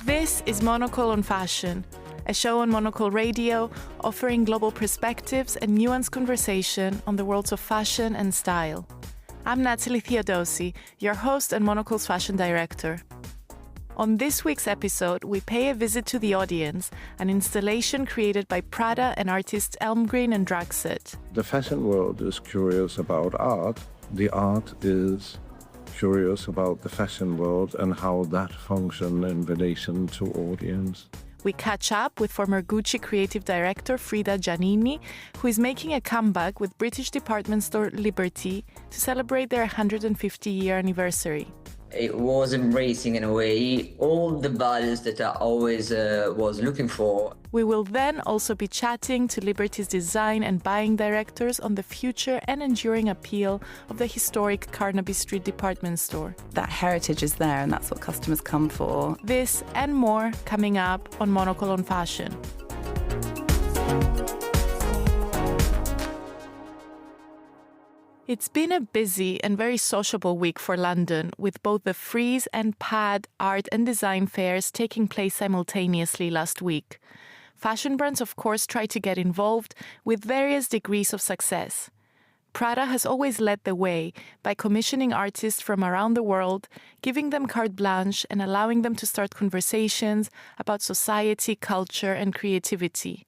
This is Monocle on Fashion, a show on Monocle Radio offering global perspectives and nuanced conversation on the worlds of fashion and style. I'm Natalie Theodosi, your host and Monocle's fashion director. On this week's episode, we pay a visit to the audience, an installation created by Prada and artists Elmgreen and Draxet. The fashion world is curious about art. The art is curious about the fashion world and how that functions in relation to audience. We catch up with former Gucci creative director Frida Giannini, who is making a comeback with British department store Liberty to celebrate their 150-year anniversary. It was embracing, in a way, all the values that I always was looking for. We will then also be chatting to Liberty's design and buying directors on the future and enduring appeal of the historic Carnaby Street department store. That heritage is there, and that's what customers come for. This and more coming up on Monocle on Fashion. It's been a busy and very sociable week for London, with both the Frieze and Pad art and design fairs taking place simultaneously last week. Fashion brands, of course, try to get involved with various degrees of success. Prada has always led the way by commissioning artists from around the world, giving them carte blanche and allowing them to start conversations about society, culture, and creativity.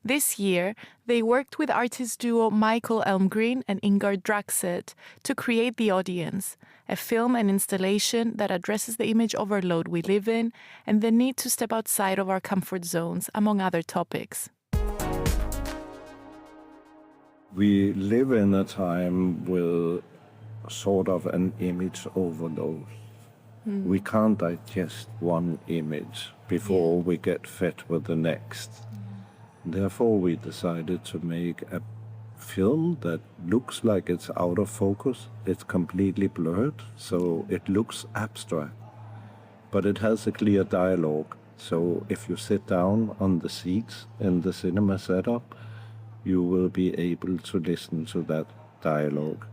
This year, they worked with artist duo Michael Elmgreen and Ingard Draxet to create The Audience, a film and installation that addresses the image overload we live in and the need to step outside of our comfort zones, among other topics. We live in a time with sort of an image overload. We can't digest one image before we get fed with the next. Therefore, we decided to make a film that looks like it's out of focus. It's completely blurred, so it looks abstract. But it has a clear dialogue. So if you sit down on the seats in the cinema setup, you will be able to listen to that dialogue.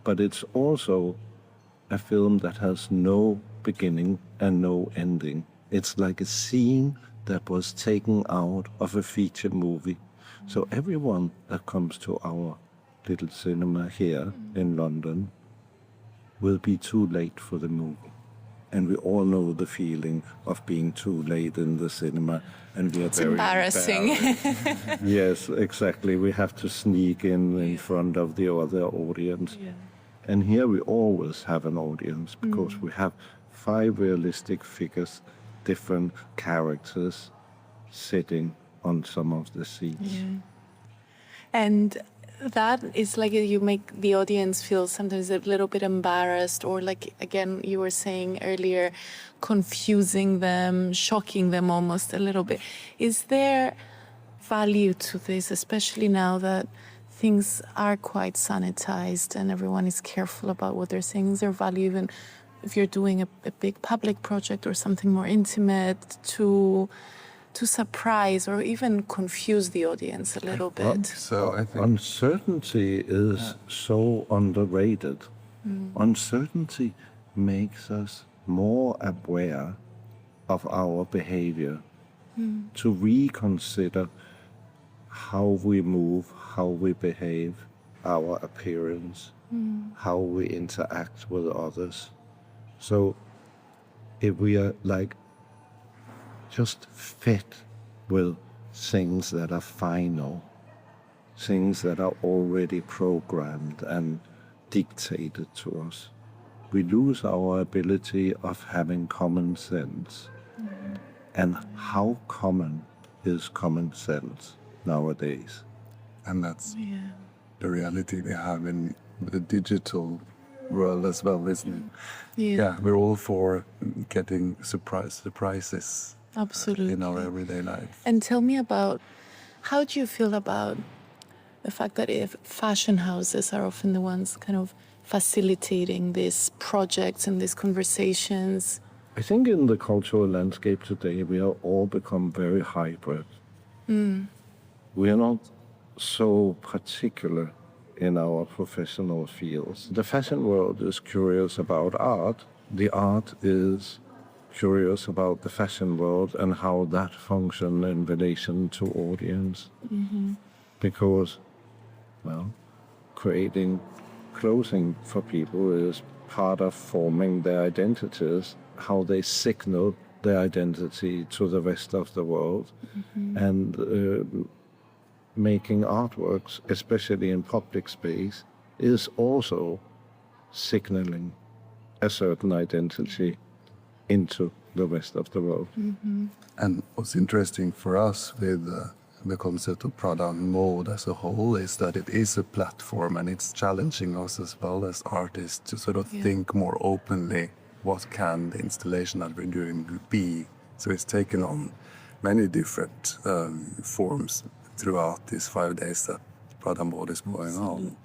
But it's also a film that has no beginning and no ending. It's like a scene that was taken out of a feature movie. So everyone that comes to our little cinema here in London will be too late for the movie. And we all know the feeling of being too late in the cinema. And we are very embarrassing. Yes, exactly. We have to sneak in front of the other audience. Yeah. And here we always have an audience because we have 5 realistic figures, different characters sitting on some of the seats. Yeah. And that is like you make the audience feel sometimes a little bit embarrassed, or like, again, you were saying earlier, confusing them, shocking them almost a little bit. Is there value to this, especially now that things are quite sanitized and everyone is careful about what they're saying? Is there value even if you're doing a big public project or something more intimate to surprise or even confuse the audience a little bit? So I think uncertainty is so underrated. Uncertainty makes us more aware of our behavior, to reconsider how we move, how we behave, our appearance, how we interact with others. So if we are like just fit with things that are final, things that are already programmed and dictated to us, we lose our ability of having common sense. And how common is common sense nowadays? And that's the reality we have in the digital world as well, isn't it? Yeah, we're all for getting surprises. Absolutely. In our everyday life. And tell me about, how do you feel about the fact that if fashion houses are often the ones kind of facilitating these projects and these conversations? I think in the cultural landscape today, we have all become very hybrid. We are not so particular in our professional fields. The fashion world is curious about art. The art is curious about the fashion world and how that functions in relation to audience. Because, well, creating clothing for people is part of forming their identities, how they signal their identity to the rest of the world. And making artworks, especially in public space, is also signaling a certain identity into the rest of the world. And what's interesting for us with the concept of Prada and mode as a whole is that it is a platform, and it's challenging us as well as artists to sort of think more openly what can the installation that we're doing be. So it's taken on many different forms throughout these 5 days that Prada mode is going on.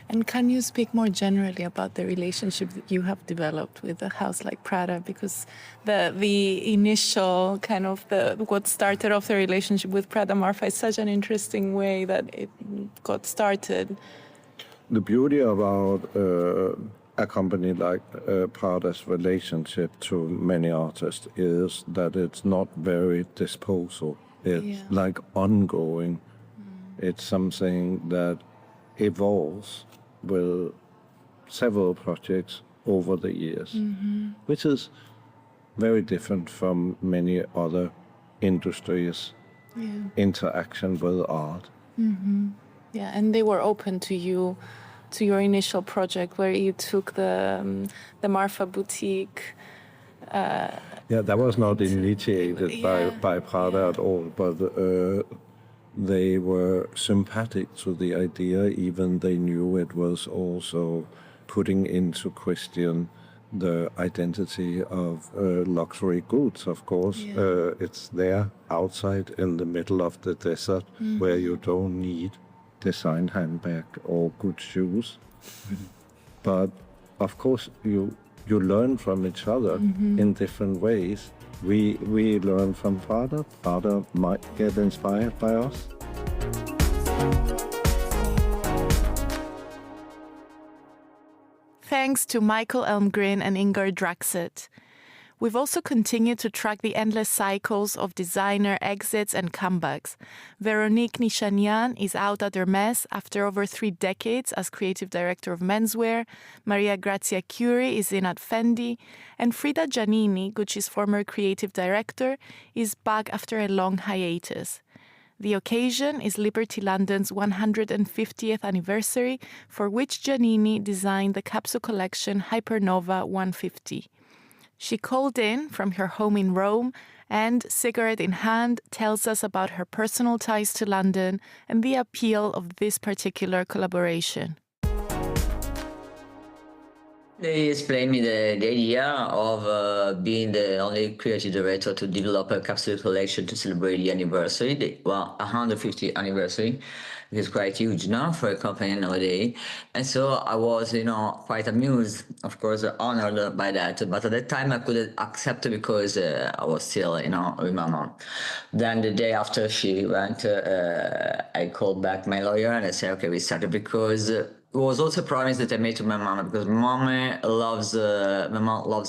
And can you speak more generally about the relationship that you have developed with a house like Prada? Because the initial kind of what started off the relationship with Prada Marfa is such an interesting way that it got started. The beauty about a company like Prada's relationship to many artists is that it's not very disposal. It's like ongoing. It's something that evolves with several projects over the years, which is very different from many other industries' interaction with art. Yeah, and they were open to you, to your initial project where you took the Marfa boutique. Yeah, that was not initiated by Prada at all, but they were sympathetic to the idea, even they knew it was also putting into question the identity of luxury goods, of course. It's there outside in the middle of the desert where you don't need designed handbag or good shoes. But of course you learn from each other in different ways. We learn from Prada. Prada might get inspired by us. Thanks to Michael Elmgren and Ingar Draxet. We've also continued to track the endless cycles of designer exits and comebacks. Veronique Nishanian is out at Hermès after over 3 decades as creative director of menswear. Maria Grazia Curie is in at Fendi. And Frida Giannini, Gucci's former creative director, is back after a long hiatus. The occasion is Liberty London's 150th anniversary, for which Giannini designed the capsule collection Hypernova 150. She called in from her home in Rome and, cigarette in hand, tells us about her personal ties to London and the appeal of this particular collaboration. They explained me the idea of being the only creative director to develop a capsule collection to celebrate the anniversary, the 150th anniversary. It's quite huge now for a company nowadays. And so I was, quite amused, of course, honored by that. But at that time I couldn't accept it because I was still, with my mom. Then the day after she went, I called back my lawyer and I said, okay, we started because it was also a promise that I made to my mom, because my mom loves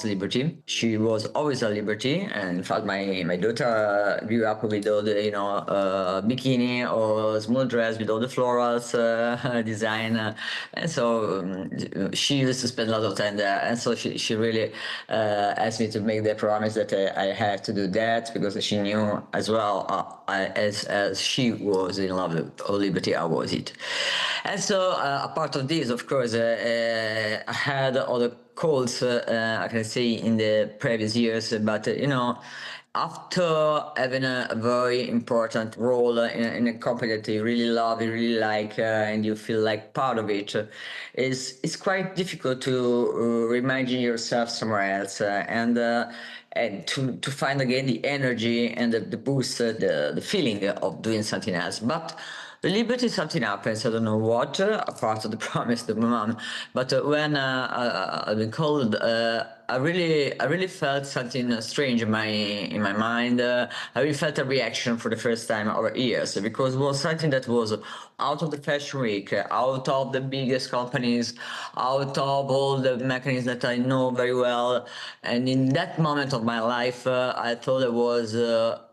liberty. She was always a liberty, and in fact, my daughter grew up with all the bikini or small dress with all the florals design, and so she used to spend a lot of time there. And so she really asked me to make the promise that I had to do that, because she knew as well as she was in love with liberty, I was it. And so apart of this, of course, I had other calls, I can say, in the previous years, but, after having a very important role in a company that you really love, you really like, and you feel like part of it, it's quite difficult to reimagine yourself somewhere else, and to find again the energy and the boost, the feeling of doing something else. But the liberty, something happens, I don't know what, apart of the promise to my mom. But when I've been called, I really felt something strange in my mind. I really felt a reaction for the first time over years, because it was something that was out of the fashion week, out of the biggest companies, out of all the mechanisms that I know very well. And in that moment of my life, I thought it was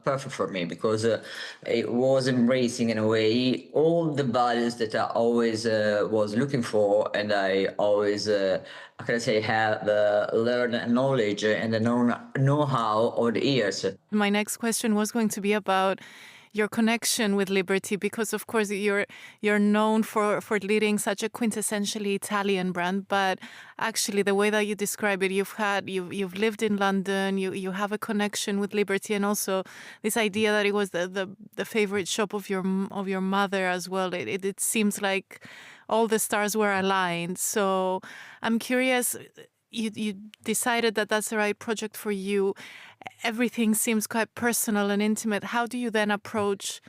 perfect for me, because it was embracing in a way all the values that I always was looking for, and I always how can I say, have learned knowledge and the know-how over the years. My next question was going to be about your connection with liberty, because of course you're known for leading such a quintessentially Italian brand, but actually the way that you describe it, you've lived in London, you have a connection with liberty, and also this idea that it was the favorite shop of your mother as well. It seems like all the stars were aligned. So I'm curious, you decided that that's the right project for you. Everything seems quite personal and intimate. How do you then approach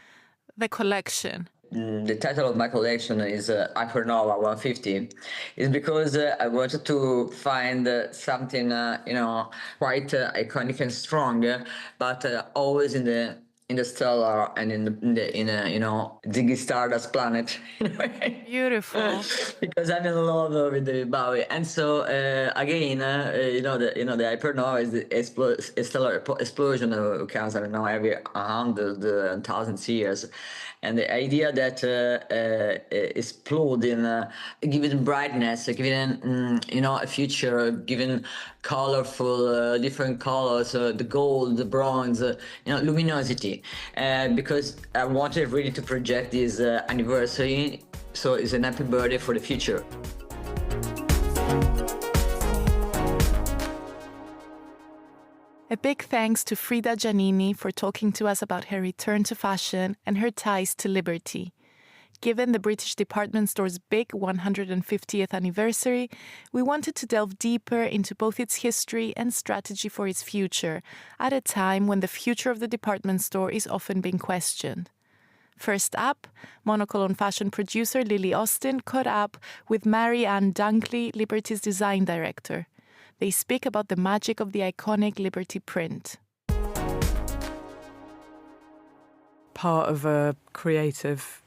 the collection? The title of my collection is Hypernova 150. Is because I wanted to find something, quite iconic and strong, but always in the stellar and in a Ziggy Stardust planet. Beautiful. Because I'm in love with the Bowie, and so again, the hypernova is the stellar explosion that occurs, I don't know, every 100,000 years, and the idea that exploding, giving brightness, giving a future, giving colorful, different colors, the gold, the bronze, luminosity, because I wanted really to project this anniversary. So it's an happy birthday for the future. A big thanks to Frida Giannini for talking to us about her return to fashion and her ties to liberty. Given the British department store's big 150th anniversary, we wanted to delve deeper into both its history and strategy for its future, at a time when the future of the department store is often being questioned. First up, Monocle on Fashion producer Lily Austin caught up with Mary Ann Dunkley, Liberty's design director. They speak about the magic of the iconic Liberty print. Part of a creative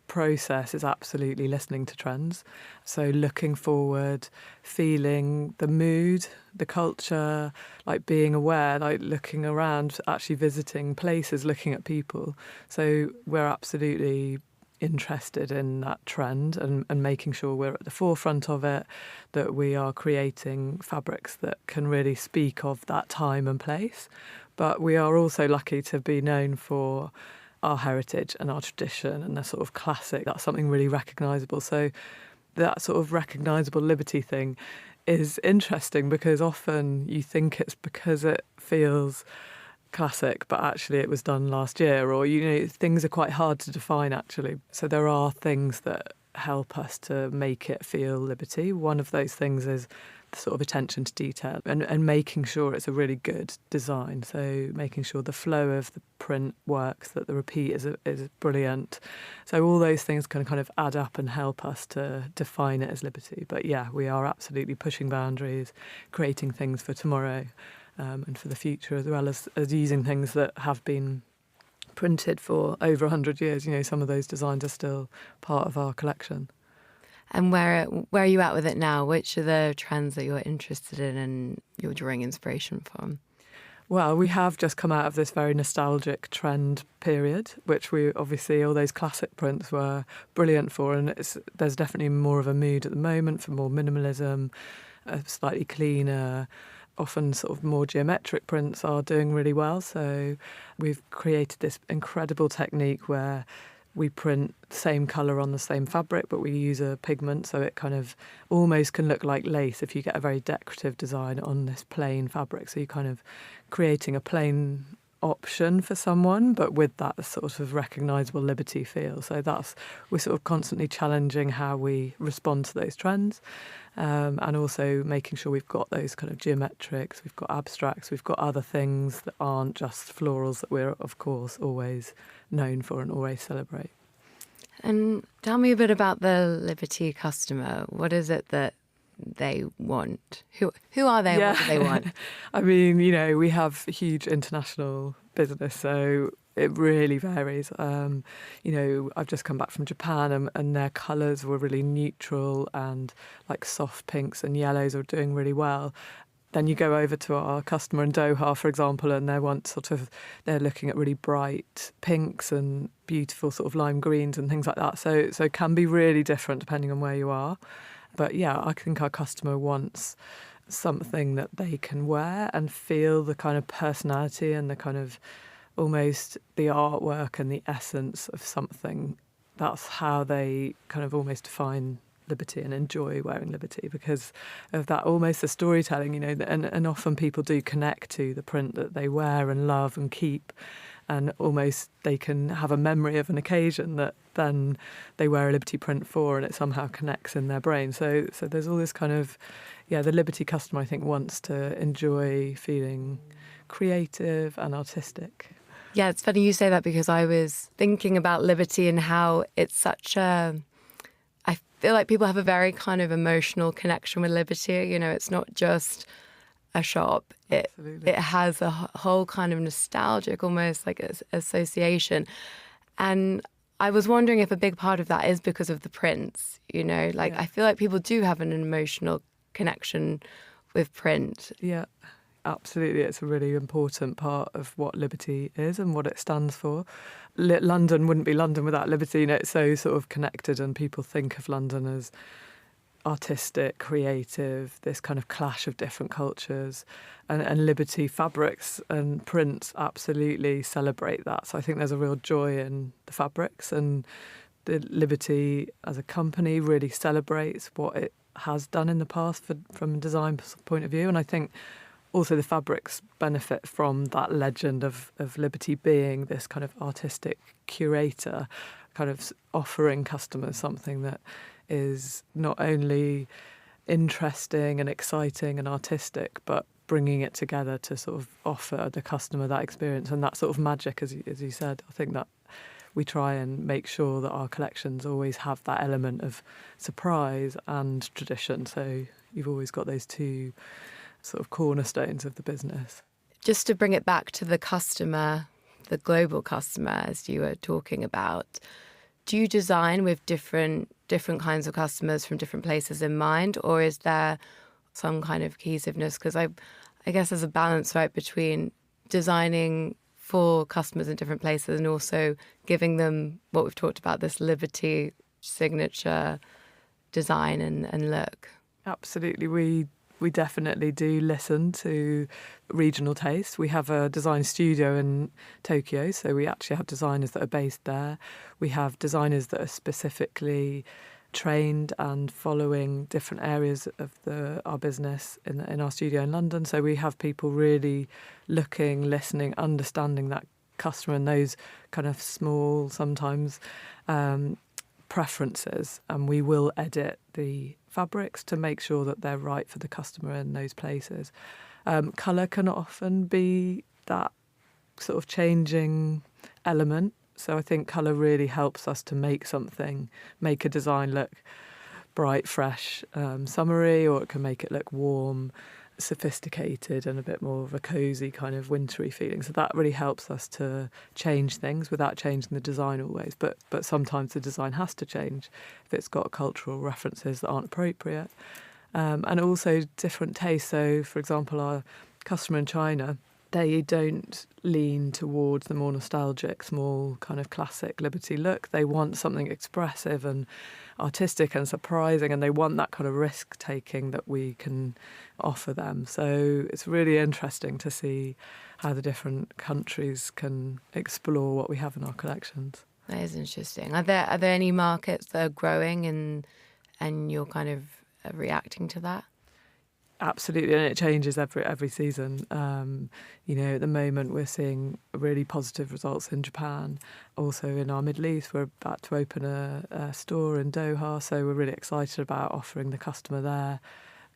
process is absolutely listening to trends. So looking forward, feeling the mood, the culture, like being aware, like looking around, actually visiting places, looking at people. So we're absolutely interested in that trend and making sure we're at the forefront of it, that we are creating fabrics that can really speak of that time and place. But we are also lucky to be known for our heritage and our tradition and the sort of classic. That's something really recognisable. So that sort of recognisable liberty thing is interesting, because often you think it's because it feels classic, but actually it was done last year, or things are quite hard to define actually. So there are things that help us to make it feel liberty. One of those things is the sort of attention to detail and making sure it's a really good design. So making sure the flow of the print works, that the repeat is brilliant. So all those things can kind of add up and help us to define it as liberty. But yeah, we are absolutely pushing boundaries, creating things for tomorrow and for the future, as well as using things that have been printed for over 100 years. Some of those designs are still part of our collection. And where are you at with it now? Which are the trends that you're interested in and you're drawing inspiration from? Well, we have just come out of this very nostalgic trend period, which we obviously, all those classic prints were brilliant for, and there's definitely more of a mood at the moment for more minimalism, slightly cleaner, often sort of more geometric prints are doing really well. So we've created this incredible technique where we print the same colour on the same fabric, but we use a pigment, so it kind of almost can look like lace if you get a very decorative design on this plain fabric. So you're kind of creating a plain option for someone, but with that sort of recognisable liberty feel. So we're sort of constantly challenging how we respond to those trends, and also making sure we've got those kind of geometrics, we've got abstracts, we've got other things that aren't just florals that we're, of course, always known for and always celebrate. And tell me a bit about the Liberty customer. What is it that they want? Who are they? And what do they want? I mean, we have huge international business, so it really varies. I've just come back from Japan, and their colours were really neutral, and like soft pinks and yellows are doing really well. Then you go over to our customer in Doha, for example, and they're looking at really bright pinks and beautiful sort of lime greens and things like that. So it can be really different depending on where you are. But yeah, I think our customer wants something that they can wear and feel the kind of personality and the kind of almost the artwork and the essence of something. That's how they kind of almost define liberty and enjoy wearing liberty, because of that almost the storytelling, and often people do connect to the print that they wear and love and keep, and almost they can have a memory of an occasion that then they wear a liberty print for, and it somehow connects in their brain. So there's all this kind of, the liberty customer, I think, wants to enjoy feeling creative and artistic. Yeah, it's funny you say that, because I was thinking about liberty and how it's such a... I feel like people have a very kind of emotional connection with liberty. It's not just a shop. It has a whole kind of nostalgic, almost like association. And I was wondering if a big part of that is because of the prints, I feel like people do have an emotional connection with print. Yeah. Absolutely, it's a really important part of what liberty is and what it stands for. London wouldn't be London without liberty. It's so sort of connected, and people think of London as artistic, creative, this kind of clash of different cultures. And liberty fabrics and prints absolutely celebrate that. So I think there's a real joy in the fabrics, and the Liberty as a company really celebrates what it has done in the past from a design point of view. And I think also the fabrics benefit from that legend of Liberty being this kind of artistic curator, kind of offering customers something that is not only interesting and exciting and artistic, but bringing it together to sort of offer the customer that experience and that sort of magic, as you said. I think that we try and make sure that our collections always have that element of surprise and tradition. So you've always got those two sort of cornerstones of the business. Just to bring it back to the customer, the global customer, as you were talking about, do you design with different kinds of customers from different places in mind, or is there some kind of cohesiveness? Because I guess there's a balance, right, between designing for customers in different places and also giving them what we've talked about, this liberty signature design and look. Absolutely. We definitely do listen to regional tastes. We have a design studio in Tokyo, so we actually have designers that are based there. We have designers that are specifically trained and following different areas of our business in our studio in London. So we have people really looking, listening, understanding that customer and those kind of small, sometimes preferences, and we will edit the fabrics to make sure that they're right for the customer in those places. Colour can often be that sort of changing element. So I think colour really helps us to make a design look bright, fresh, summery, or it can make it look warm, sophisticated, and a bit more of a cosy kind of wintry feeling. So that really helps us to change things without changing the design always. But sometimes the design has to change if it's got cultural references that aren't appropriate. And also different tastes. So, for example, our customer in China, they don't lean towards the more nostalgic, small kind of classic Liberty look. They want something expressive and artistic and surprising, and they want that kind of risk-taking that we can offer them. So it's really interesting to see how the different countries can explore what we have in our collections. That is interesting. Are there any markets that are growing and you're kind of reacting to that? Absolutely, and it changes every season. At the moment we're seeing really positive results in Japan. Also in our Middle East, we're about to open a store in Doha, so we're really excited about offering the customer there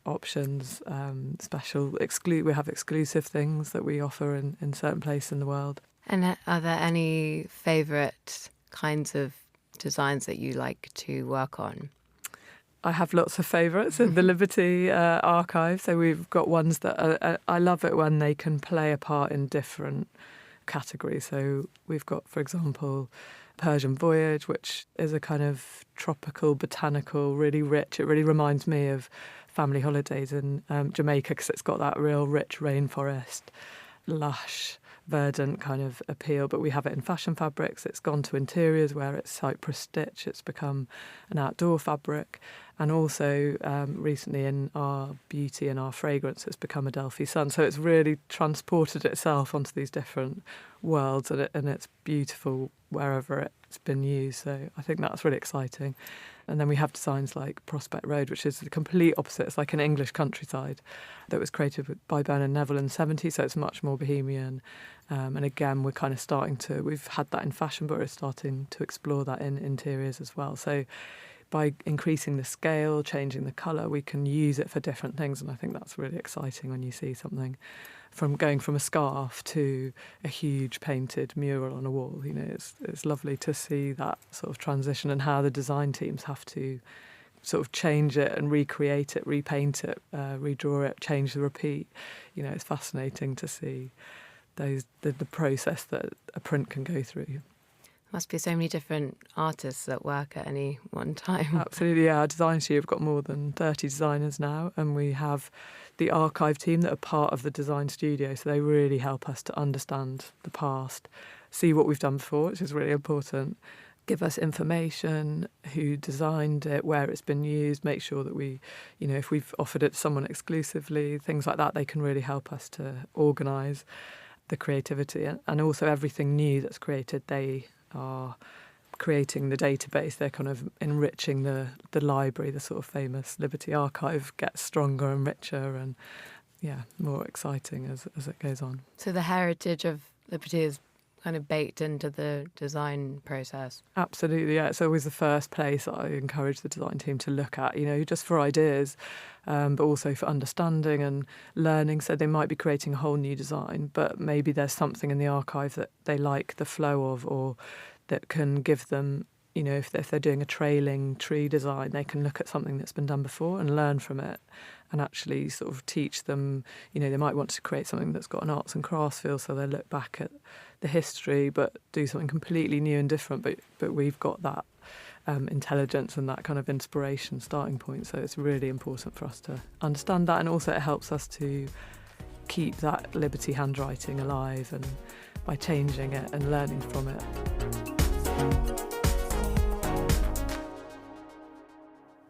options, we have exclusive things that we offer in certain places in the world. And are there any favourite kinds of designs that you like to work on? I have lots of favourites in the Liberty archive. So we've got ones that I love it when they can play a part in different categories. So we've got, for example, Persian Voyage, which is a kind of tropical, botanical, really rich. It really reminds me of family holidays in Jamaica because it's got that real rich rainforest, lush, verdant kind of appeal. But we have it in fashion fabrics. It's gone to interiors where it's Cypress stitch. It's become an outdoor fabric. And also recently in our beauty and our fragrance, it's become Adelphi Sun. So it's really transported itself onto these different worlds, and it's beautiful wherever it's been used. So I think that's really exciting. And then we have designs like Prospect Road, which is the complete opposite. It's like an English countryside that was created by Bernard Neville in the 70s, so it's much more bohemian. And again, we're kind of we've had that in fashion, but we're starting to explore that in interiors as well. So by increasing the scale, changing the colour, we can use it for different things. And I think that's really exciting when you see something from going from a scarf to a huge painted mural on a wall. You know, it's lovely to see that sort of transition and how the design teams have to sort of change it and recreate it, repaint it, redraw it, change the repeat. You know, it's fascinating to see the process that a print can go through. Must be so many different artists that work at any one time. Absolutely, yeah. Our design studio, we've got more than 30 designers now, and we have the archive team that are part of the design studio, so they really help us to understand the past, see what we've done before, which is really important, give us information, who designed it, where it's been used, make sure that we, you know, if we've offered it to someone exclusively, things like that, they can really help us to organise the creativity. And also everything new that's created, they are creating the database. They're kind of enriching the library. The sort of famous Liberty Archive gets stronger and richer and, yeah, more exciting as it goes on. So the heritage of Liberty is kind of baked into the design process. Absolutely, yeah. It's always the first place I encourage the design team to look at, you know, just for ideas, but also for understanding and learning. So they might be creating a whole new design, but maybe there's something in the archive that they like the flow of, or that can give them, you know, if they're doing a trailing tree design, they can look at something that's been done before and learn from it and actually sort of teach them, you know, they might want to create something that's got an arts and crafts feel, so they look back at the history but do something completely new and different, but we've got that intelligence and that kind of inspiration starting point. So it's really important for us to understand that, and also it helps us to keep that Liberty handwriting alive, and by changing it and learning from it.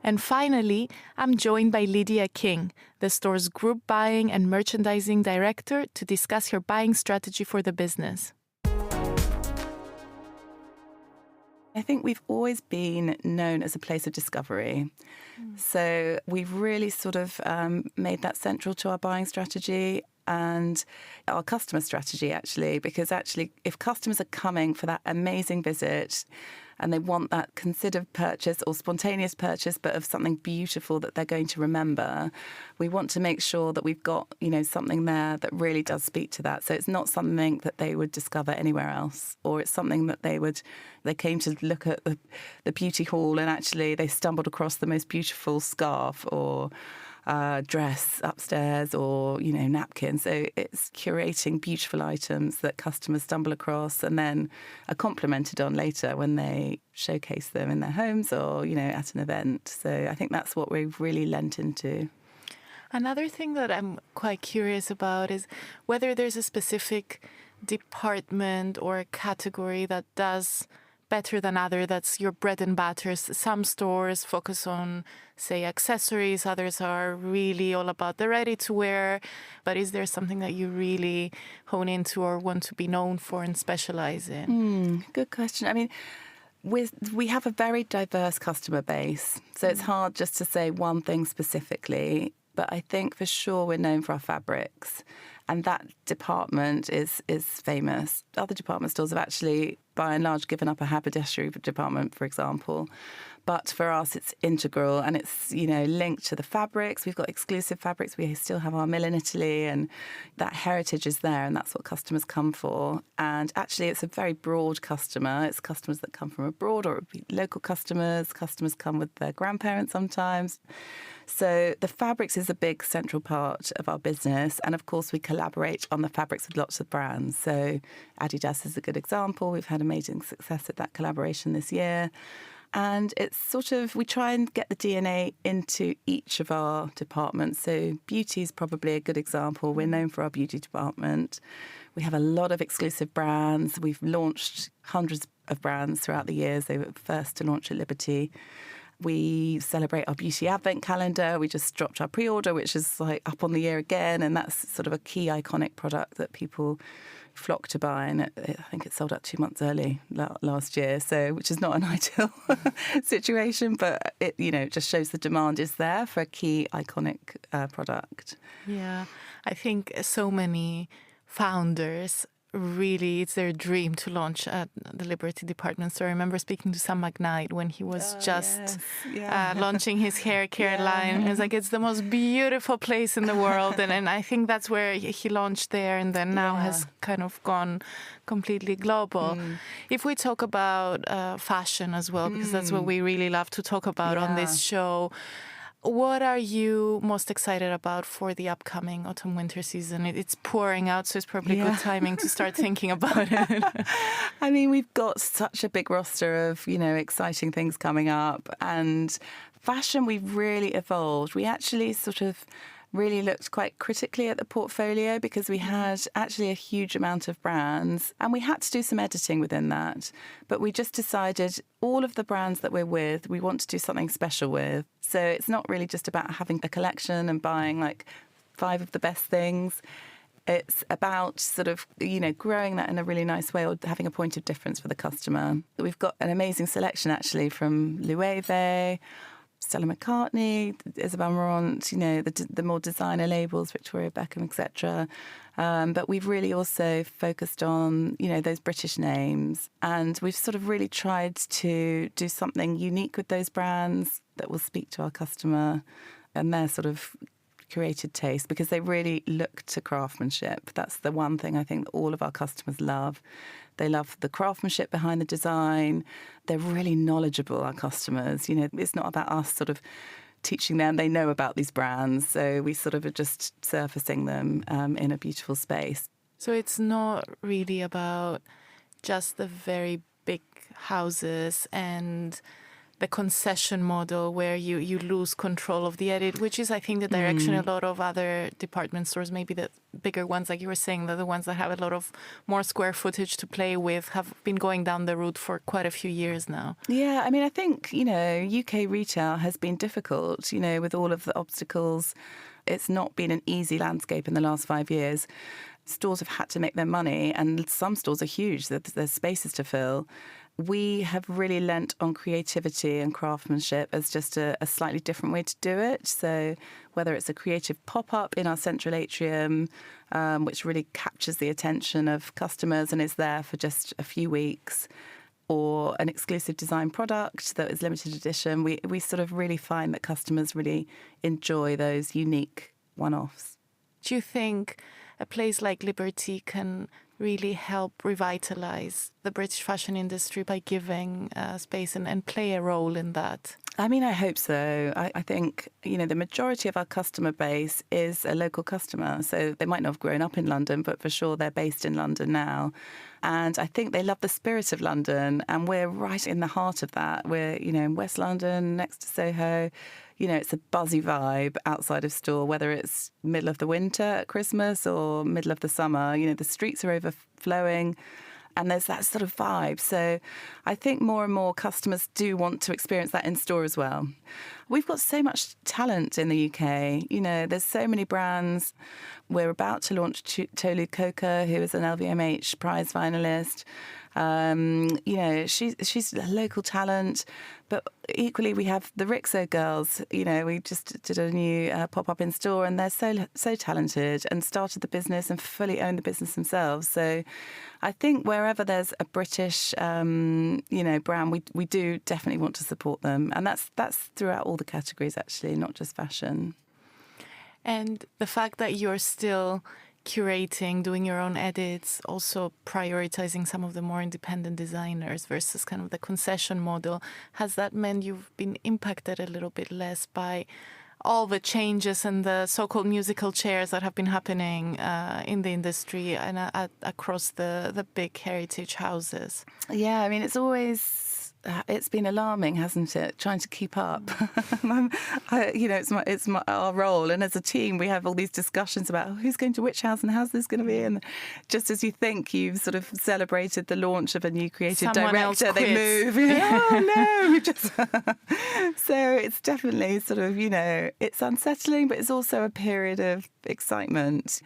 And finally, I'm joined by Lydia King, the store's group buying and merchandising director, to discuss her buying strategy for the business. I think we've always been known as a place of discovery. So we've really sort of made that central to our buying strategy and our customer strategy, actually, because actually if customers are coming for that amazing visit and they want that considered purchase or spontaneous purchase, but of something beautiful that they're going to remember, we want to make sure that we've got, you know, something there that really does speak to that. So it's not something that they would discover anywhere else, or it's something that they came to look at the beauty hall and actually they stumbled across the most beautiful scarf or dress upstairs, or, you know, napkin. So it's curating beautiful items that customers stumble across and then are complimented on later when they showcase them in their homes or, you know, at an event. So I think that's what we've really lent into. Another thing that I'm quite curious about is whether there's a specific department or a category that does better than other, that's your bread and butter. Some stores focus on, say, accessories, others are really all about the ready-to-wear. But is there something that you really hone into or want to be known for and specialize in? Good question. I mean, we have a very diverse customer base, so it's hard just to say one thing specifically. But I think for sure we're known for our fabrics. And that department is famous. Other department stores have actually, by and large, given up a haberdashery department, for example. But for us, it's integral, and it's, linked to the fabrics. We've got exclusive fabrics. We still have our mill in Italy, and that heritage is there, and that's what customers come for. And actually, it's a very broad customer. It's customers that come from abroad, or local customers. Customers come with their grandparents sometimes. So the fabrics is a big central part of our business. And of course, we collaborate on the fabrics with lots of brands. So Adidas is a good example. We've had amazing success at that collaboration this year. And it's we try and get the DNA into each of our departments. So beauty is probably a good example. We're known for our beauty department. We have a lot of exclusive brands. We've launched hundreds of brands throughout the years. They were first to launch at Liberty. We celebrate our beauty advent calendar. We just dropped our pre-order, which is up on the year again. And that's sort of a key iconic product that people flock to buy. And I think it sold out 2 months early last year, which is not an ideal situation. But it, just shows the demand is there for a key iconic product. Yeah, I think so many founders really, it's their dream to launch at the Liberty department store. I remember speaking to Sam McKnight when he was launching his hair care line. He was like, it's the most beautiful place in the world. And I think that's where he launched there, and then now has kind of gone completely global. If we talk about fashion as well, because that's what we really love to talk about on this show, what are you most excited about for the upcoming autumn-winter season? It's pouring out, so it's probably good timing to start thinking about it. I mean, we've got such a big roster of, exciting things coming up. And fashion, we've really evolved. We actually really looked quite critically at the portfolio because we had actually a huge amount of brands, and we had to do some editing within that. But we just decided all of the brands that we're with, we want to do something special with. So it's not really just about having a collection and buying 5 of the best things. It's about growing that in a really nice way, or having a point of difference for the customer. We've got an amazing selection actually from Loewe, Stella McCartney, Isabel Marant, the more designer labels, Victoria Beckham, etc. But we've really also focused on, those British names. And we've really tried to do something unique with those brands that will speak to our customer and their curated taste, because they really look to craftsmanship. That's the one thing I think that all of our customers love. They love the craftsmanship behind the design. They're really knowledgeable, our customers. It's not about us teaching them. They know about these brands. So we are just surfacing them in a beautiful space. So it's not really about just the very big houses and the concession model where you lose control of the edit, which is, I think, the direction a lot of other department stores, maybe the bigger ones, like you were saying, the ones that have a lot of more square footage to play with, have been going down the route for quite a few years now. Yeah, I mean, I think, UK retail has been difficult, with all of the obstacles. It's not been an easy landscape in the last 5 years. Stores have had to make their money, and some stores are huge. There's spaces to fill. We have really lent on creativity and craftsmanship as just a slightly different way to do it. So whether it's a creative pop-up in our central atrium, which really captures the attention of customers and is there for just a few weeks, or an exclusive design product that is limited edition, we really find that customers really enjoy those unique one-offs. Do you think a place like Liberty can really help revitalize the British fashion industry by giving space and play a role in that? I mean, I hope so. I think, the majority of our customer base is a local customer. So they might not have grown up in London, but for sure they're based in London now. And I think they love the spirit of London. And we're right in the heart of that. We're, in West London, next to Soho. It's a buzzy vibe outside of store, whether it's middle of the winter at Christmas or middle of the summer. The streets are overflowing and there's that sort of vibe. So I think more and more customers do want to experience that in store as well. We've got so much talent in the UK. There's so many brands. We're about to launch Tolu Coker, who is an LVMH prize finalist. She's a local talent, but equally we have the Rixo girls. We just did a new pop-up in store, and they're so talented and started the business and fully own the business themselves. So I think wherever there's a British, brand, we do definitely want to support them. And that's throughout all the categories, actually, not just fashion. And the fact that you're still curating, doing your own edits, also prioritizing some of the more independent designers versus kind of the concession model, has that meant you've been impacted a little bit less by all the changes and the so-called musical chairs that have been happening in the industry and across the big heritage houses? Yeah, I mean, it's been alarming, hasn't it? Trying to keep up. It's our role, and as a team, we have all these discussions about who's going to which house and how's this going to be. And just as you think you've sort of celebrated the launch of a new creative director, they move. Oh no, we've just. So it's definitely sort of it's unsettling, but it's also a period of excitement.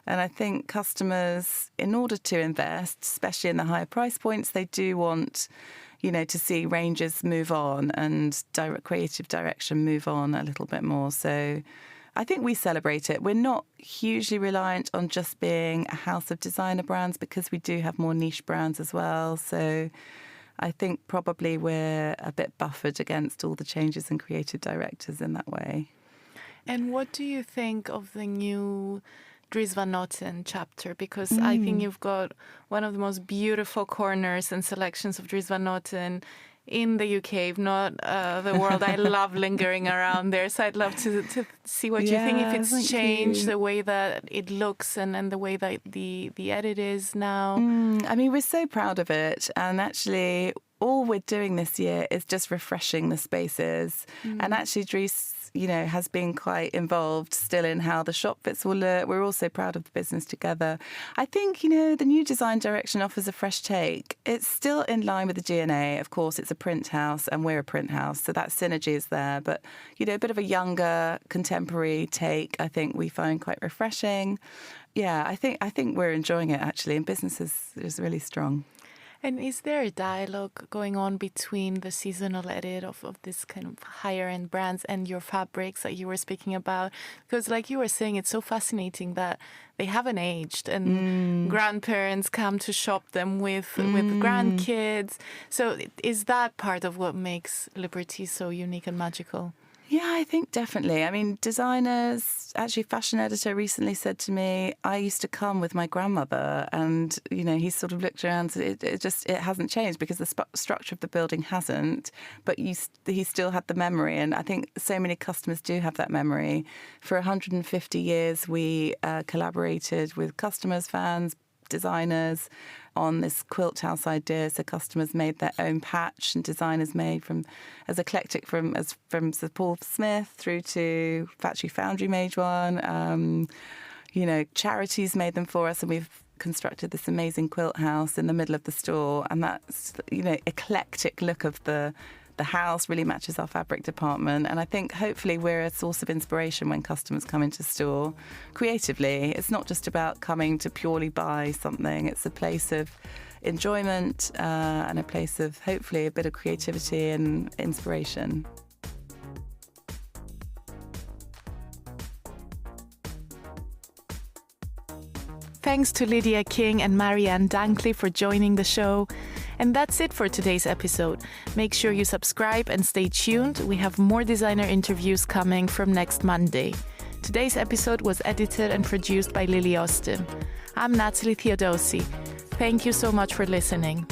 And I think customers, in order to invest, especially in the higher price points, they do want to see ranges move on and creative direction move on a little bit more. So I think we celebrate it. We're not hugely reliant on just being a house of designer brands, because we do have more niche brands as well. So I think probably we're a bit buffered against all the changes in creative directors in that way. And what do you think of the new Dries Van Noten chapter? Because I think you've got one of the most beautiful corners and selections of Dries Van Noten in the UK, if not the world. I love lingering around there. So I'd love to see what you think, if it's changed the way that it looks and the way that the edit is now. I mean, we're so proud of it. And actually, all we're doing this year is just refreshing the spaces. And actually, Dries has been quite involved still in how the shop fits will look. We're also proud of the business together. I think, the new design direction offers a fresh take. It's still in line with the DNA. Of course, it's a print house and we're a print house, so that synergy is there. But, a bit of a younger, contemporary take, I think we find quite refreshing. Yeah, I think we're enjoying it, actually, and business is really strong. And is there a dialogue going on between the seasonal edit of this kind of higher-end brands and your fabrics that you were speaking about? Because like you were saying, it's so fascinating that they haven't aged and grandparents come to shop them with grandkids. So is that part of what makes Liberty so unique and magical? Yeah, I think definitely. I mean, designers, actually fashion editor recently said to me, I used to come with my grandmother, and, he sort of looked around, it hasn't changed because the structure of the building hasn't, but he still had the memory. And I think so many customers do have that memory. For 150 years, we collaborated with customers, fans, designers on this quilt house idea. So customers made their own patch, and designers made from as eclectic from Sir Paul Smith through to Factory Foundry made one. Charities made them for us, and we've constructed this amazing quilt house in the middle of the store. And that's eclectic look of the house really matches our fabric department. And I think hopefully we're a source of inspiration when customers come into store creatively. It's not just about coming to purely buy something. It's a place of enjoyment and a place of hopefully a bit of creativity and inspiration. Thanks to Lydia King and Marianne Dunkley for joining the show. And that's it for today's episode. Make sure you subscribe and stay tuned. We have more designer interviews coming from next Monday. Today's episode was edited and produced by Lily Austin. I'm Natalie Theodosi. Thank you so much for listening.